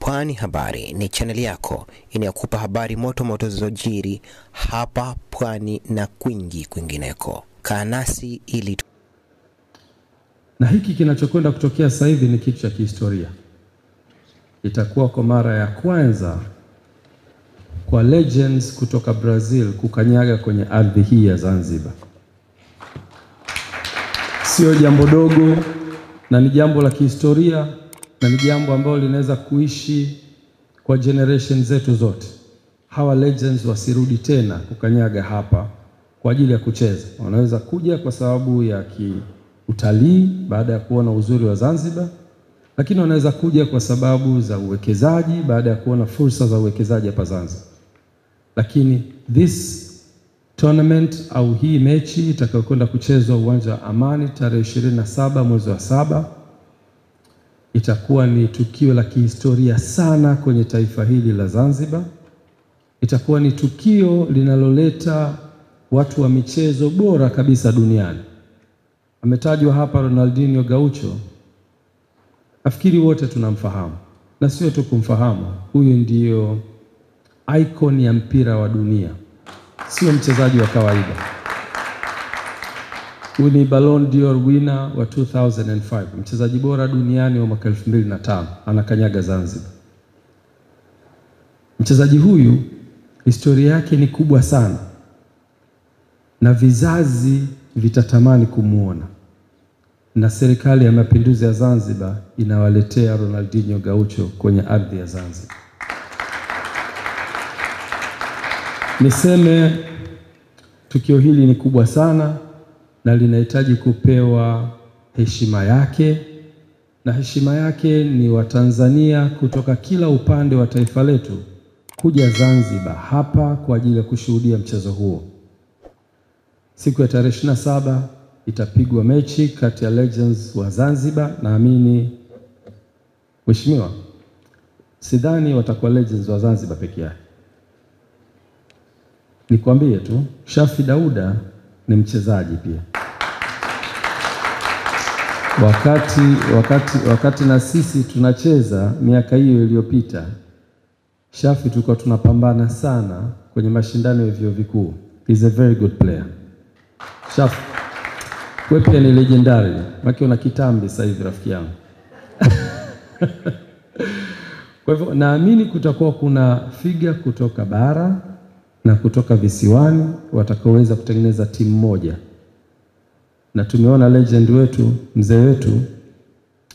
Pwani Habari ni channel yako inayokupa habari moto moto zilizojiri hapa Pwani na kwingineko. Kaa nasi ili na hiki kinachokwenda kutokea sasa hivi ni kitu cha kihistoria. Itakuwa kwa mara ya kwanza kwa legends kutoka Brazil kukanyaga kwenye ardhi hii ya Zanzibar. Sio jambo dogo na ni jambo la kihistoria na ni jambo ambalo linaweza kuishi kwa generation zetu zote. Hawa legends wasirudi tena kukanyaga hapa kwa ajili ya kucheza. Wanaweza kuja kwa sababu ya utalii baada ya kuona uzuri wa Zanzibar, lakini wanaweza kuja kwa sababu za uwekezaji baada ya kuona fursa za uwekezaji hapa Zanzibar. Lakini this tournament au hii mechi itakayokwenda kuchezwa uwanja wa Amani tarehe 27 mwezi wa 7 itakuwa ni tukio la kihistoria sana kwenye taifa hili la Zanzibar. Itakuwa ni tukio linaloleta watu wa michezo bora kabisa duniani. Ametajwa hapa Ronaldinho Gaucho. Nafikiri wote tunamfahamu. Na sio tu kumfahamu, huyu ndio icon ya mpira wa dunia. Sio mchezaji wa kawaida. Huyu ni Ballon d'Or winner wa 2005, mchezaji bora duniani wa mwaka 2005, anakanyaga Zanzibar. Mchezaji huyu historia yake ni kubwa sana na vizazi vitatamani kumuona, na serikali ya mapinduzi ya Zanzibar inawaletea Ronaldinho Gaucho kwenye ardhi ya Zanzibar. Niseme tukio hili ni kubwa sana na linahitaji kupewa heshima yake, na heshima yake ni Watanzania kutoka kila upande wa taifa letu kuja Zanzibar hapa kwa ajili ya kushuhudia mchezo huo. Siku ya tarehe 27 itapigwa mechi kati ya legends wa Zanzibar. Naamini mheshimiwa, sidhani watakuwa legends wa Zanzibar peke yake. Nikwambie tu, Shafi Dauda ni mchezaji pia. Wakati na sisi tunacheza miaka hiyo iliyopita, Shafi tulikuwa tunapambana sana kwenye mashindano ya vyuo vikuu. He's a very good player. Shafi, wewe pia ni legendary. Maki una kitambi sasa hivi rafiki yangu. Kwa hivyo naamini kutakuwa kuna figa kutoka bara na kutoka visiwani watakaoweza kutengeneza timu moja. Na tumeona legend wetu, mzee wetu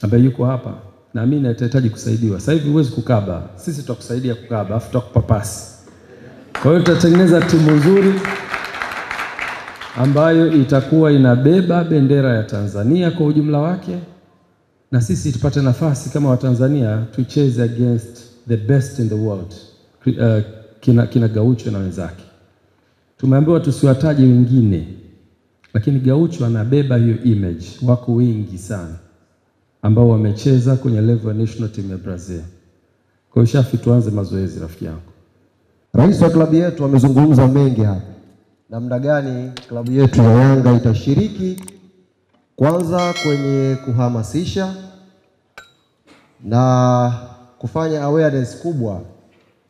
ambaye yuko hapa, naamini atahitaji kusaidiwa. Sasa hivi huwezi kukaba, sisi tutakusaidia kukaba, afu tutakupa pasi. Kwa hiyo tutatengeneza timu nzuri ambayo itakuwa inabeba bendera ya Tanzania kwa ujumla wake, na sisi tupate nafasi kama Watanzania tucheze against the best in the world, kina Gaucho na wenzake. Tumeambiwa tusiwataje wengine, lakini Gaucho anabeba hiyo image. Wako wengi sana ambao wamecheza kwenye level ya national team ya Brazil. Kwa hiyo Shafi, tuanze mazoezi rafiki yangu. Rais wa klabu yetu amezungumza mengi hapa. Namna gani klabu yetu ya Yanga itashiriki kwanza kwenye kuhamasisha na kufanya awareness kubwa,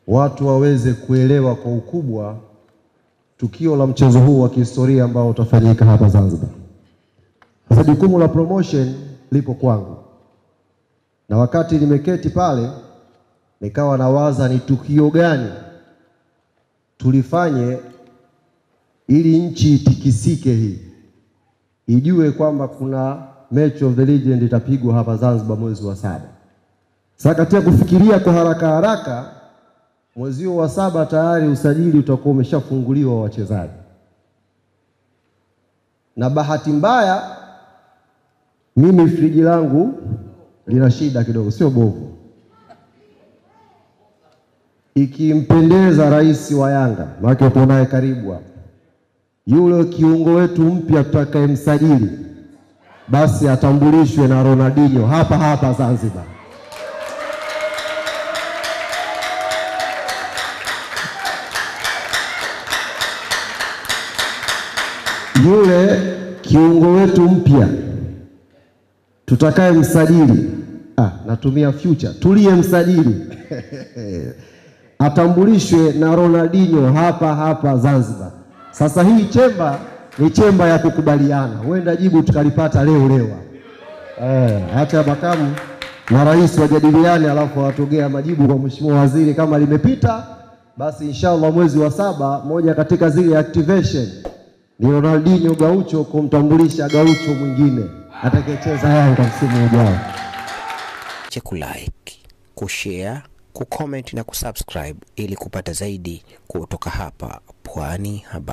watu waweze kuelewa kwa ukubwa tukio la mchezo huu wa kihistoria ambao utafanyika hapa Zanzibar. Sasa jukumu la promotion lipo kwangu, na wakati nimeketi pale nikawa nawaza ni tukio gani tulifanye ili nchi itikisike, hii ijue kwamba kuna match of the legend itapigwa hapa Zanzibar mwezi wa 7. Sasa katika kufikiria kwa haraka mwezi wa 7 tayari usajili utakuwa umeshafunguliwa wachezaji. Na bahati mbaya mimi friji langu lina shida kidogo, sio bovu. Ikimpendeza rais wa Yanga, maana upo naye karibu hapa, yule kiungo wetu mpya tutakayemsajili, basi atambulishwe na Ronaldinho hapa Zanzibar. Yule kiungo wetu mpya tutakayemsajili natumia future, tuliye msajili atambulishwe na Ronaldinho hapa Zanzibar. Sasa hii chemba ni chemba ya kukubaliana, huenda jibu tukalipata leo. Hata makamu na rais wajadiliane, alafu watogea majibu kwa mheshimiwa waziri. Kama limepita basi inshallah mwezi wa 7 moja katika zile activation ni Ronaldinho Gaucho, kumtambulisha Gaucho mwingine atakayecheza Yanga msimu ujao. Kulike, kushare, kucomment na kusubscribe ili kupata zaidi kutoka hapa Pwani Habari.